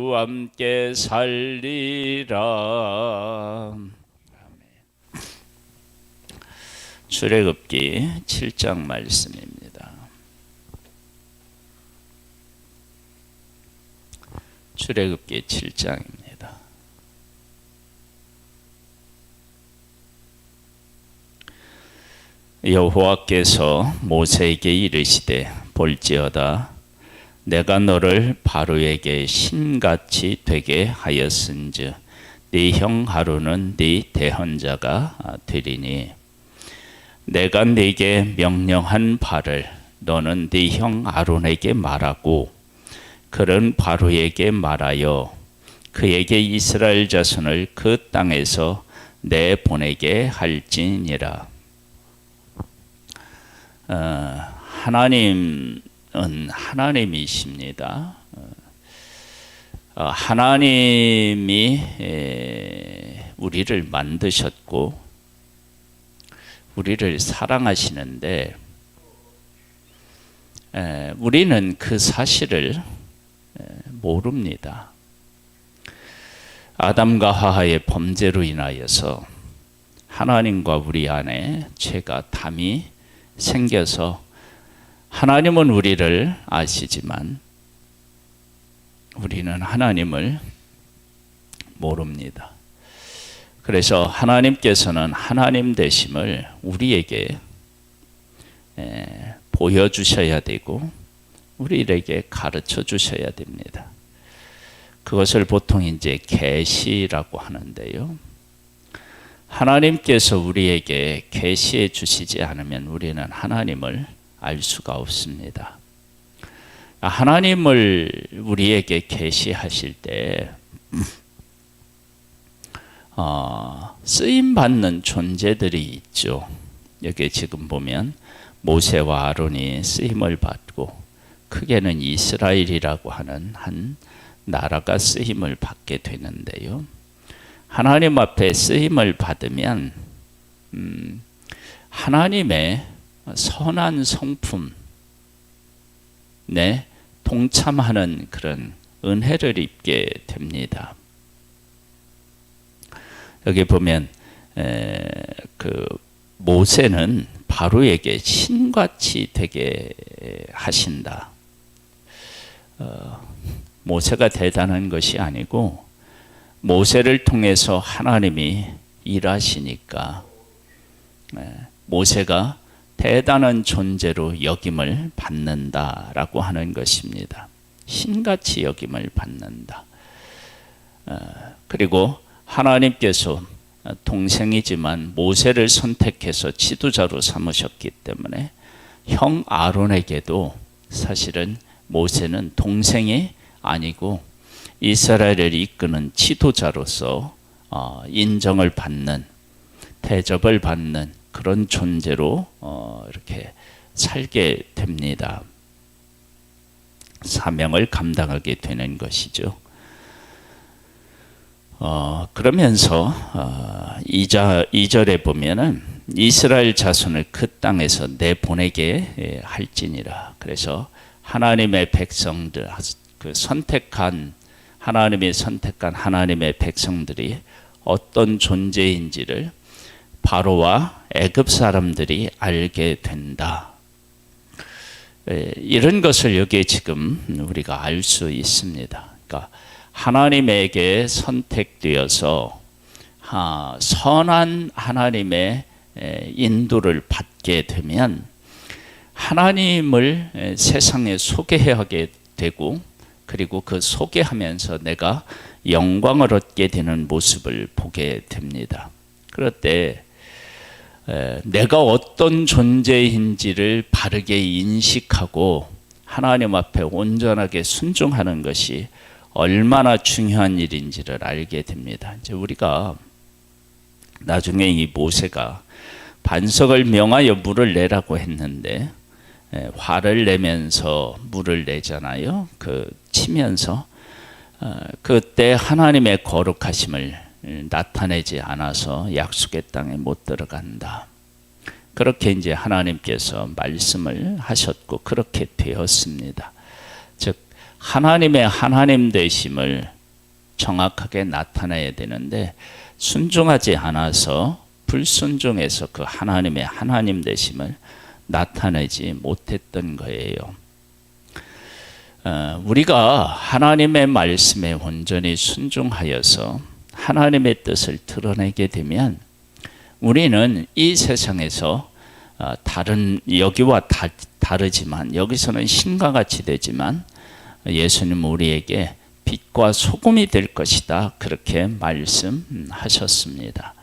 주와 함께 살리라. 출애굽기 7장 말씀입니다. 출애굽기 7장입니다. 여호와께서 모세에게 이르시되 볼지어다 내가 너를 바로에게 신같이 되게 하였은즉 네 형 하루는 네 대언자가 되리니 내가 네게 명령한 바를 너는 네 형 아론에게 말하고 그는 바로에게 말하여 그에게 이스라엘 자손을 그 땅에서 내보내게 할지니라. 하나님은 하나님이십니다. 하나님이 우리를 만드셨고 우리를 사랑하시는데 우리는 그 사실을 모릅니다. 아담과 하와의 범죄로 인하여서 하나님과 우리 안에 죄가 담이 생겨서 하나님은 우리를 아시지만 우리는 하나님을 모릅니다. 그래서 하나님께서는 하나님 되심을 우리에게 보여주셔야 되고 우리에게 가르쳐 주셔야 됩니다. 그것을 보통 이제 계시라고 하는데요. 하나님께서 우리에게 계시해 주시지 않으면 우리는 하나님을 알 수가 없습니다. 하나님을 우리에게 계시하실 때 쓰임받는 존재들이 있죠. 여기 지금 보면 모세와 아론이 쓰임을 받고 크게는 이스라엘이라고 하는 한 나라가 쓰임을 받게 되는데요. 하나님 앞에 쓰임을 받으면 하나님의 선한 성품에 동참하는 그런 은혜를 입게 됩니다. 여기 보면 그 모세는 바로에게 신같이 되게 하신다. 모세가 대단한 것이 아니고 모세를 통해서 하나님이 일하시니까 모세가 대단한 존재로 여김을 받는다라고 하는 것입니다. 신같이 여김을 받는다. 그리고 하나님께서 동생이지만 모세를 선택해서 지도자로 삼으셨기 때문에 형 아론에게도 사실은 모세는 동생이 아니고 이스라엘을 이끄는 지도자로서 인정을 받는, 대접을 받는 그런 존재로 이렇게 살게 됩니다. 사명을 감당하게 되는 것이죠. 그러면서 2절에 보면은 이스라엘 자손을 그 땅에서 내보내게 할지니라. 그래서 하나님의 백성들, 그 하나님이 선택한 하나님의 백성들이 어떤 존재인지를 바로와 애굽 사람들이 알게 된다. 이런 것을 여기에 지금 우리가 알 수 있습니다. 그러니까 하나님에게 선택되어서 선한 하나님의 인도를 받게 되면 하나님을 세상에 소개하게 되고 그리고 그 소개하면서 내가 영광을 얻게 되는 모습을 보게 됩니다. 그럴 때 내가 어떤 존재인지를 바르게 인식하고 하나님 앞에 온전하게 순종하는 것이 얼마나 중요한 일인지를 알게 됩니다. 이제 우리가 나중에 이 모세가 반석을 명하여 물을 내라고 했는데 화를 내면서 물을 내잖아요. 치면서 그때 하나님의 거룩하심을 나타내지 않아서 약속의 땅에 못 들어간다. 그렇게 이제 하나님께서 말씀을 하셨고 그렇게 되었습니다. 즉 하나님의 하나님 되심을 정확하게 나타내야 되는데 순종하지 않아서 불순종해서 그 하나님의 하나님 되심을 나타내지 못했던 거예요. 우리가 하나님의 말씀에 온전히 순종하여서 하나님의 뜻을 드러내게 되면 우리는 이 세상에서 다른 여기와 다르지만 여기서는 신과 같이 되지만 예수님은 우리에게 빛과 소금이 될 것이다 그렇게 말씀하셨습니다.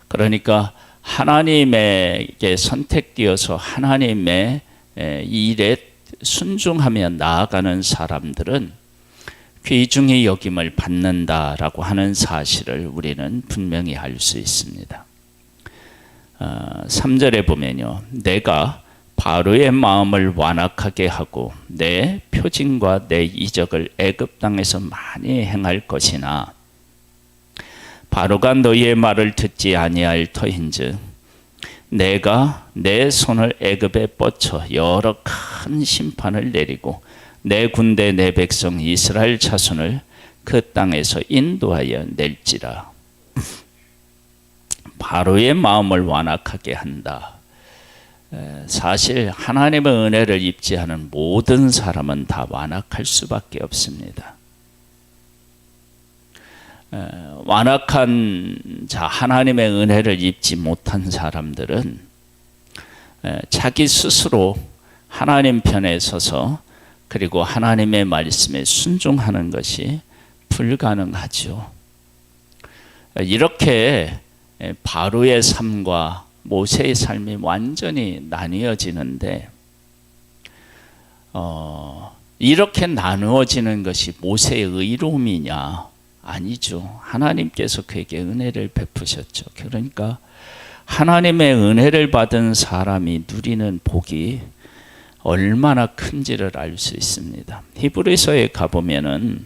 그러니까 하나님에게 선택되어서 하나님의 일에 순종하며 나아가는 사람들은 귀중히 여김을 받는다라고 하는 사실을 우리는 분명히 알 수 있습니다. 3절에 보면요, 내가 바로의 마음을 완악하게 하고 내 표징과 내 이적을 애굽 땅에서 많이 행할 것이나 바로가 너희의 말을 듣지 아니할 터인즉 내가 내 손을 애굽에 뻗쳐 여러 큰 심판을 내리고 내 군대 내 백성 이스라엘 자손을 그 땅에서 인도하여 낼지라. 바로의 마음을 완악하게 한다. 사실 하나님의 은혜를 입지 않은 모든 사람은 다 완악할 수밖에 없습니다. 완악한 자, 하나님의 은혜를 입지 못한 사람들은 자기 스스로 하나님 편에 서서 그리고 하나님의 말씀에 순종하는 것이 불가능하죠. 이렇게 바로의 삶과 모세의 삶이 완전히 나뉘어지는데 이렇게 나누어지는 것이 모세의 의로움이냐? 아니죠. 하나님께서 그에게 은혜를 베푸셨죠. 그러니까 하나님의 은혜를 받은 사람이 누리는 복이 얼마나 큰지를 알 수 있습니다. 히브리서에 가보면은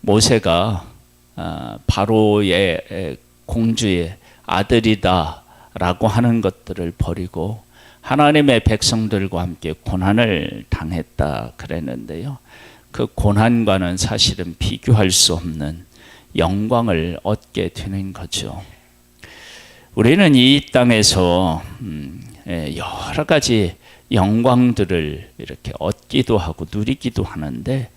모세가 바로의 공주의 아들이다 라고 하는 것들을 버리고 하나님의 백성들과 함께 고난을 당했다 그랬는데요. 그 고난과는 사실은 비교할 수 없는 영광을 얻게 되는 거죠. 우리는 이 땅에서 여러 가지 영광들을 이렇게 얻기도 하고 누리기도 하는데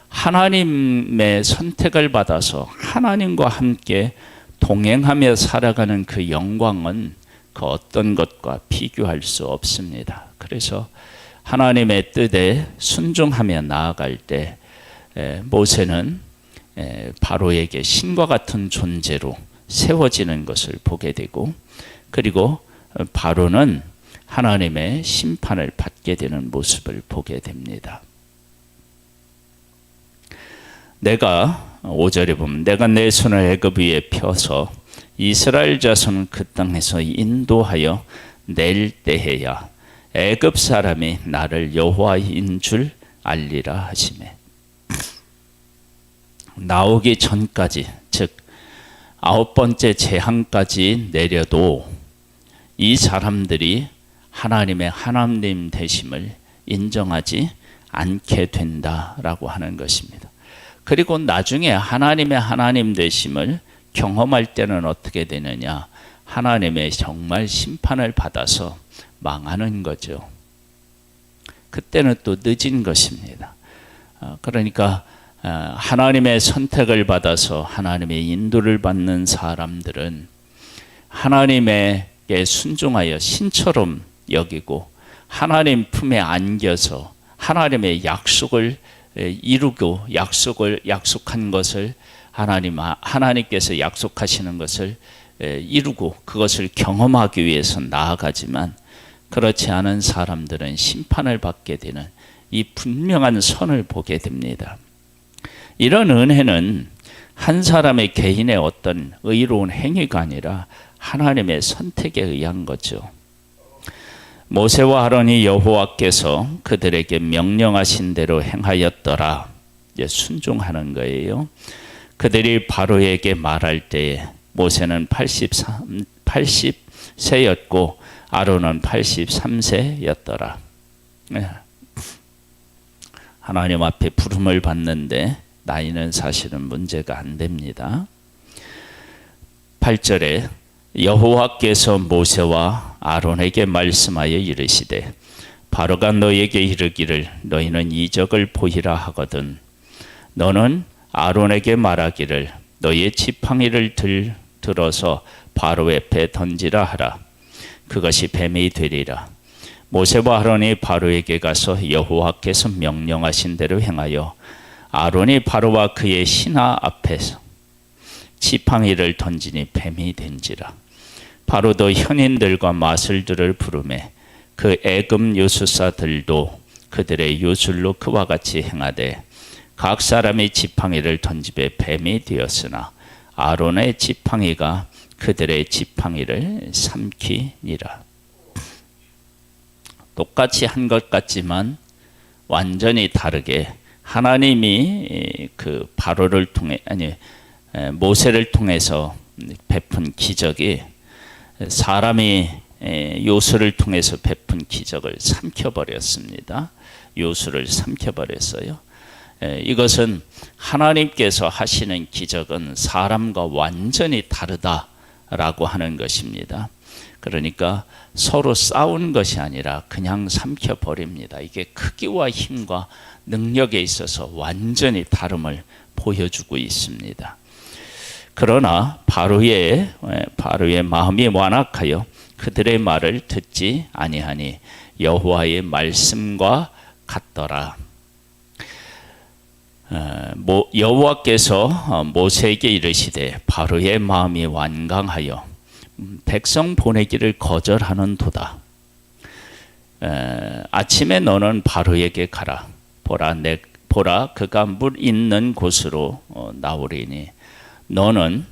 하나님의 선택을 받아서 하나님과 함께 동행하며 살아가는 그 영광은 그 어떤 것과 비교할 수 없습니다. 그래서 하나님의 뜻에 순종하며 나아갈 때 모세는 바로에게 신과 같은 존재로 세워지는 것을 보게 되고 그리고 바로는 하나님의 심판을 받게 되는 모습을 보게 됩니다. 내가 5절에 보면 내가 내 손을 애굽 위에 펴서 이스라엘 자손은 그 땅에서 인도하여 낼 때에야 애굽 사람이 나를 여호와인 줄 알리라 하시매. 나오기 전까지 즉 9번째 재앙까지 내려도 이 사람들이 하나님의 하나님 되심을 인정하지 않게 된다라고 하는 것입니다. 그리고 나중에 하나님의 하나님 되심을 경험할 때는 어떻게 되느냐? 하나님의 정말 심판을 받아서 망하는 거죠. 그때는 또 늦은 것입니다. 그러니까 하나님의 선택을 받아서 하나님의 인도를 받는 사람들은 하나님에게 순종하여 신처럼 여기고 하나님 품에 안겨서 하나님의 약속을 이루고 약속한 것을 하나님께서 약속하시는 것을 이루고 그것을 경험하기 위해서 나아가지만 그렇지 않은 사람들은 심판을 받게 되는 이 분명한 선을 보게 됩니다. 이런 은혜는 한 사람의 개인의 어떤 의로운 행위가 아니라 하나님의 선택에 의한 거죠. 모세와 아론이 여호와께서 그들에게 명령하신 대로 행하였더라. 이제 순종하는 거예요. 그들이 바로에게 말할 때에 모세는 80세였고 아론은 83세였더라. 하나님 앞에 부름을 받는데 나이는 사실은 문제가 안 됩니다. 8절에 여호와께서 모세와 아론에게 말씀하여 이르시되 바로가 너에게 이르기를 너희는 이적을 보이라 하거든 너는 아론에게 말하기를 너의 지팡이를 들어서 바로 앞에 던지라 하라. 그것이 뱀이 되리라. 모세와 아론이 바로에게 가서 여호와께서 명령하신 대로 행하여 아론이 바로와 그의 신하 앞에서 지팡이를 던지니 뱀이 된지라. 바로도 현인들과 마술들을 부르매 그 애굽 요술사들도 그들의 요술로 그와 같이 행하되 각 사람이 지팡이를 던지되 뱀이 되었으나 아론의 지팡이가 그들의 지팡이를 삼키니라. 똑같이 한 것 같지만 완전히 다르게 하나님이 그 바로를 통해 모세를 통해서 베푼 기적이 사람이 요술을 통해서 베푼 기적을 삼켜버렸습니다. 요술을 삼켜버렸어요. 이것은 하나님께서 하시는 기적은 사람과 완전히 다르다라고 하는 것입니다. 그러니까 서로 싸운 것이 아니라 그냥 삼켜버립니다. 이게 크기와 힘과 능력에 있어서 완전히 다름을 보여주고 있습니다. 그러나 바로의 마음이 완악하여 그들의 말을 듣지 아니하니 여호와의 말씀과 같더라. 여호와께서 모세에게 이르시되 바로의 마음이 완강하여 백성 보내기를 거절하는도다. 아침에 너는 바로에게 가라. 보라 그가 물 있는 곳으로 나오리니 너는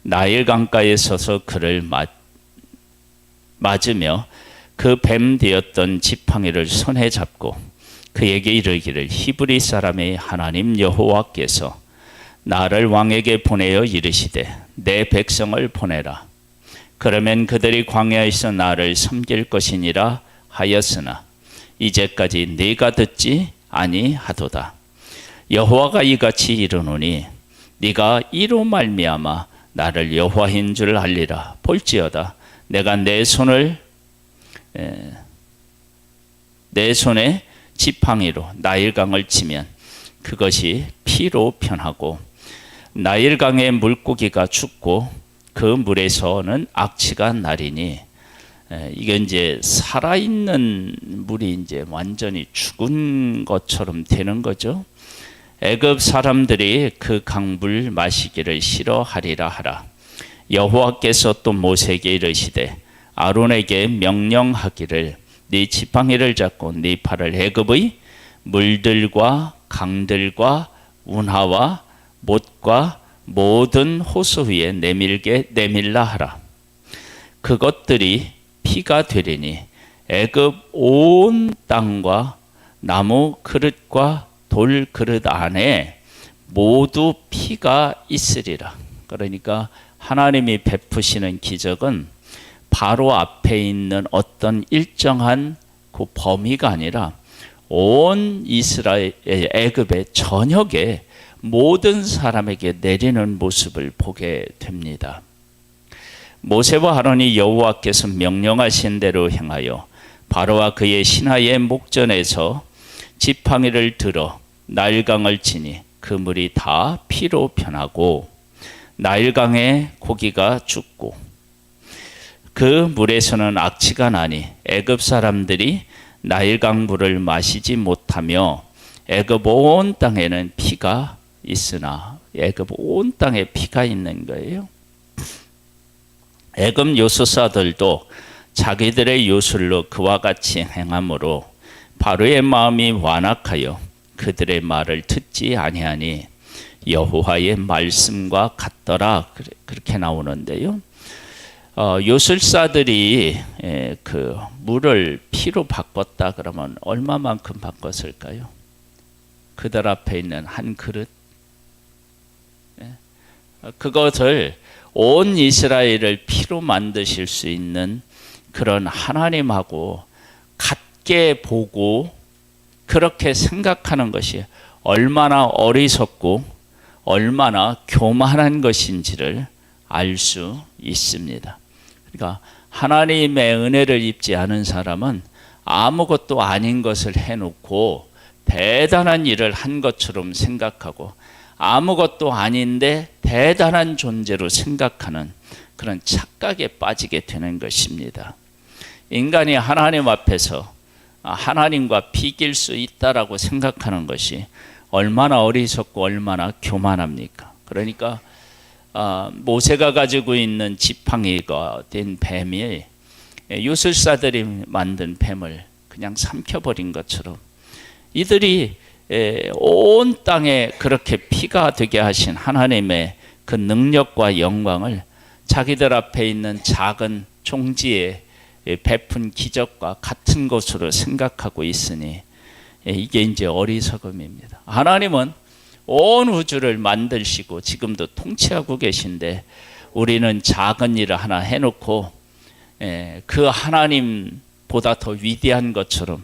나일 강가에 서서 그를 맞으며 그 뱀 되었던 지팡이를 손에 잡고 그에게 이르기를 히브리 사람의 하나님 여호와께서 나를 왕에게 보내어 이르시되 내 백성을 보내라. 그러면 그들이 광야에서 나를 섬길 것이니라 하였으나 이제까지 네가 듣지 아니하도다. 여호와가 이같이 이르노니 네가 이로 말미암아 나를 여호와인 줄 알리라. 볼지어다 내가 내 손에 지팡이로 나일강을 치면 그것이 피로 변하고 나일강의 물고기가 죽고 그 물에서는 악취가 나리니 이게 이제 살아있는 물이 이제 완전히 죽은 것처럼 되는 거죠. 애굽 사람들이 그 강물 마시기를 싫어하리라 하라. 여호와께서 또 모세에게 이르시되 아론에게 명령하기를 네 지팡이를 잡고 네 팔을 애굽의 물들과 강들과 운하와 못과 모든 호수 위에 내밀라 하라. 그것들이 피가 되리니 애굽 온 땅과 나무 그릇과 돌 그릇 안에 모두 피가 있으리라. 그러니까 하나님이 베푸시는 기적은 바로 앞에 있는 어떤 일정한 그 범위가 아니라 온 이스라엘 애굽의 전역에 모든 사람에게 내리는 모습을 보게 됩니다. 모세와 아론이 여호와께서 명령하신 대로 행하여 바로와 그의 신하의 목전에서 지팡이를 들어 나일강을 치니 그 물이 다 피로 변하고 나일강의 고기가 죽고 그 물에서는 악취가 나니 애굽 사람들이 나일강 물을 마시지 못하며 애굽 온 땅에는 피가 있으나 애굽 온 땅에 피가 있는 거예요. 애굽 요술사들도 자기들의 요술로 그와 같이 행함으로 바로의 마음이 완악하여 그들의 말을 듣지 아니하니 여호와의 말씀과 같더라. 그렇게 나오는데요. 요술사들이 그 물을 피로 바꿨다 그러면 얼마만큼 바꿨을까요? 그들 앞에 있는 한 그릇. 그것을 온 이스라엘을 피로 만드실 수 있는 그런 하나님하고 같게 보고 그렇게 생각하는 것이 얼마나 어리석고 얼마나 교만한 것인지를 알 수 있습니다. 그러니까 하나님의 은혜를 입지 않은 사람은 아무것도 아닌 것을 해놓고 대단한 일을 한 것처럼 생각하고 아무것도 아닌데 대단한 존재로 생각하는 그런 착각에 빠지게 되는 것입니다. 인간이 하나님 앞에서 하나님과 비길 수 있다라고 생각하는 것이 얼마나 어리석고 얼마나 교만합니까? 그러니까 모세가 가지고 있는 지팡이가 된 뱀이 유술사들이 만든 뱀을 그냥 삼켜버린 것처럼 이들이 온 땅에 그렇게 피가 되게 하신 하나님의 그 능력과 영광을 자기들 앞에 있는 작은 종지에 베푼 기적과 같은 것으로 생각하고 있으니 이게 이제 어리석음입니다. 하나님은 온 우주를 만드시고 지금도 통치하고 계신데 우리는 작은 일을 하나 해놓고 그 하나님보다 더 위대한 것처럼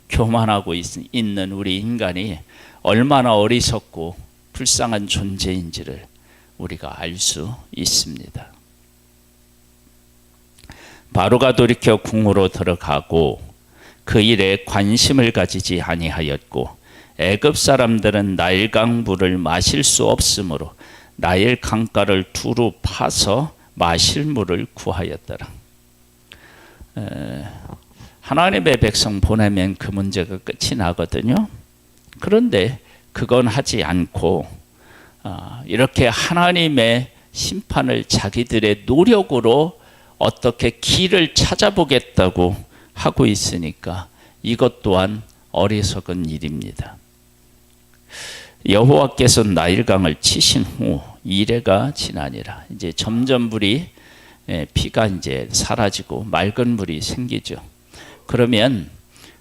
교만하고 있는 우리 인간이 얼마나 어리석고 불쌍한 존재인지를 우리가 알 수 있습니다. 바로가 돌이켜 궁으로 들어가고 그 일에 관심을 가지지 아니하였고 애굽 사람들은 나일강 물을 마실 수 없으므로 나일 강가를 두루 파서 마실 물을 구하였더라. 하나님의 백성 보내면 그 문제가 끝이 나거든요. 그런데 그건 하지 않고 이렇게 하나님의 심판을 자기들의 노력으로 어떻게 길을 찾아보겠다고 하고 있으니까 이것 또한 어리석은 일입니다. 여호와께서 나일강을 치신 후 이레가 지나니라. 이제 점점 물이 피가 이제 사라지고 맑은 물이 생기죠. 그러면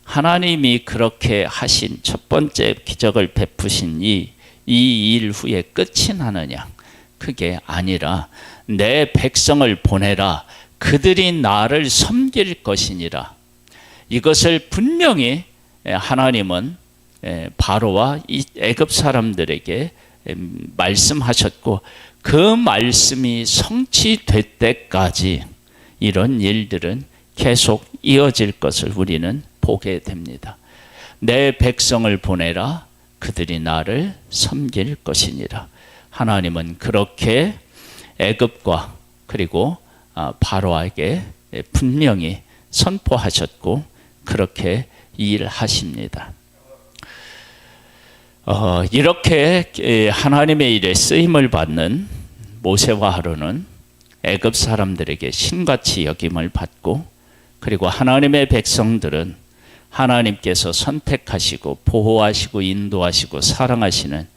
하나님이 그렇게 하신 첫 번째 기적을 베푸신 이 일 후에 끝이 나느냐? 그게 아니라 내 백성을 보내라. 그들이 나를 섬길 것이니라. 이것을 분명히 하나님은 바로와 이 애굽 사람들에게 말씀하셨고 그 말씀이 성취될 때까지 이런 일들은 계속 이어질 것을 우리는 보게 됩니다. 내 백성을 보내라. 그들이 나를 섬길 것이니라. 하나님은 그렇게 애굽과 그리고 바로에게 분명히 선포하셨고 그렇게 일하십니다. 이렇게 하나님의 일에 쓰임을 받는 모세와 아론은 애굽 사람들에게 신같이 여김을 받고 그리고 하나님의 백성들은 하나님께서 선택하시고 보호하시고 인도하시고 사랑하시는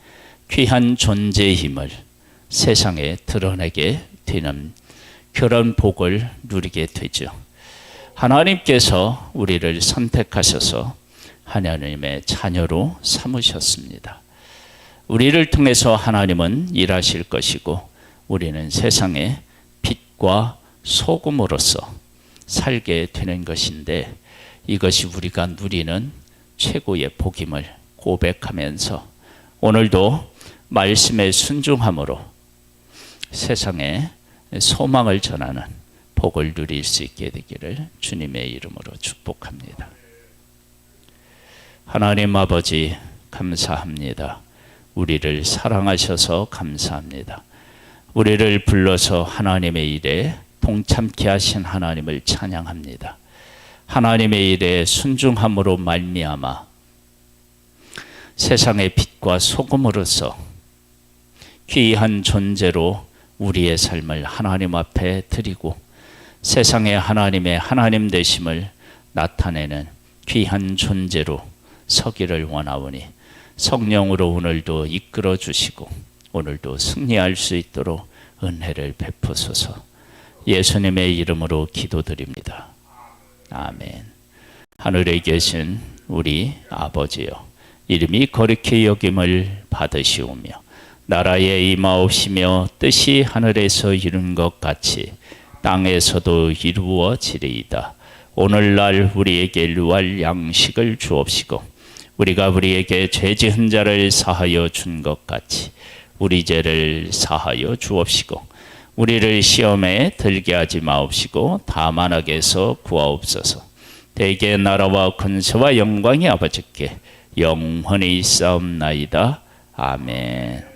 귀한 존재의 힘을 세상에 드러내게 되는 그런 복을 누리게 되죠. 하나님께서 우리를 선택하셔서 하나님의 자녀로 삼으셨습니다. 우리를 통해서 하나님은 일하실 것이고 우리는 세상의 빛과 소금으로서 살게 되는 것인데 이것이 우리가 누리는 최고의 복임을 고백하면서 오늘도 말씀에 순종함으로 세상에 소망을 전하는 복을 누릴 수 있게 되기를 주님의 이름으로 축복합니다. 하나님 아버지 감사합니다. 우리를 사랑하셔서 감사합니다. 우리를 불러서 하나님의 일에 동참케 하신 하나님을 찬양합니다. 하나님의 일에 순종함으로 말미암아 세상의 빛과 소금으로서 귀한 존재로 우리의 삶을 하나님 앞에 드리고 세상에 하나님의 하나님 되심을 나타내는 귀한 존재로 서기를 원하오니 성령으로 오늘도 이끌어 주시고 오늘도 승리할 수 있도록 은혜를 베푸소서. 예수님의 이름으로 기도드립니다. 아멘. 하늘에 계신 우리 아버지여, 이름이 거룩히 여김을 받으시오며 나라에 임하옵시며 뜻이 하늘에서 이룬 것 같이 땅에서도 이루어지리이다. 오늘날 우리에게 일용할 양식을 주옵시고 우리가 우리에게 죄 지은 자를 사하여 준 것 같이 우리 죄를 사하여 주옵시고 우리를 시험에 들게 하지 마옵시고 다만 악에서 구하옵소서. 대개 나라와 권세와 영광이 아버지께 영원히 있사옵나이다. 아멘.